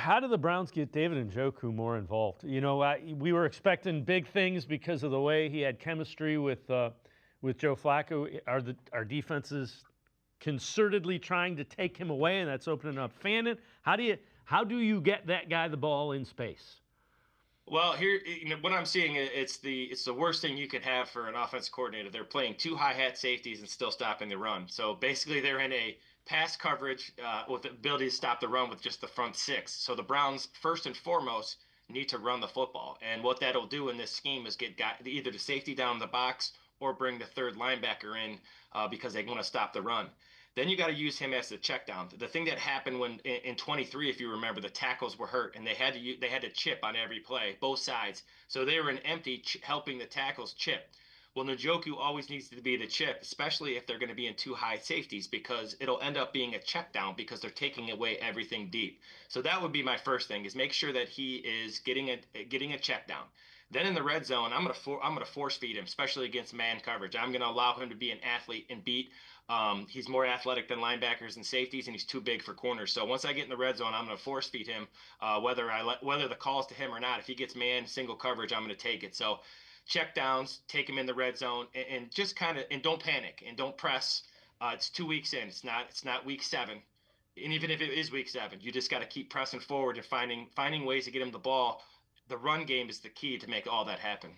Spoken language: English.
How do the Browns get David Njoku more involved? We were expecting big things because of the way he had chemistry with Joe Flacco. Our defenses concertedly trying to take him away, and that's opening up Fannin? How do you get that guy the ball in space? Well, here, what I'm seeing, it's the worst thing you could have for an offense coordinator. They're playing two hi-hat safeties and still stopping the run. So basically, they're in a pass coverage with the ability to stop the run with just the front six. So the Browns, first and foremost, need to run the football. And what that'll do in this scheme is get either the safety down in the box or bring the third linebacker in because they want to stop the run. Then you got to use him as the check down. The thing that happened when in 23, if you remember, the tackles were hurt and they had to chip on every play, both sides. So they were an empty helping the tackles chip. Well, Njoku always needs to be the chip, especially if they're going to be in two high safeties, because it'll end up being a check down because they're taking away everything deep. So that would be my first thing: is make sure that he is getting a check down. Then in the red zone, I'm gonna force feed him, especially against man coverage. I'm gonna allow him to be an athlete and beat. He's more athletic than linebackers and safeties, and he's too big for corners. So once I get in the red zone, I'm going to force feed him, whether the call's to him or not. If he gets man single coverage, I'm going to take it. So check downs, take him in the red zone, and just kind of and don't panic and don't press. It's 2 weeks in. It's not week 7. And even if it is week 7, you just got to keep pressing forward and finding ways to get him the ball. The run game is the key to make all that happen.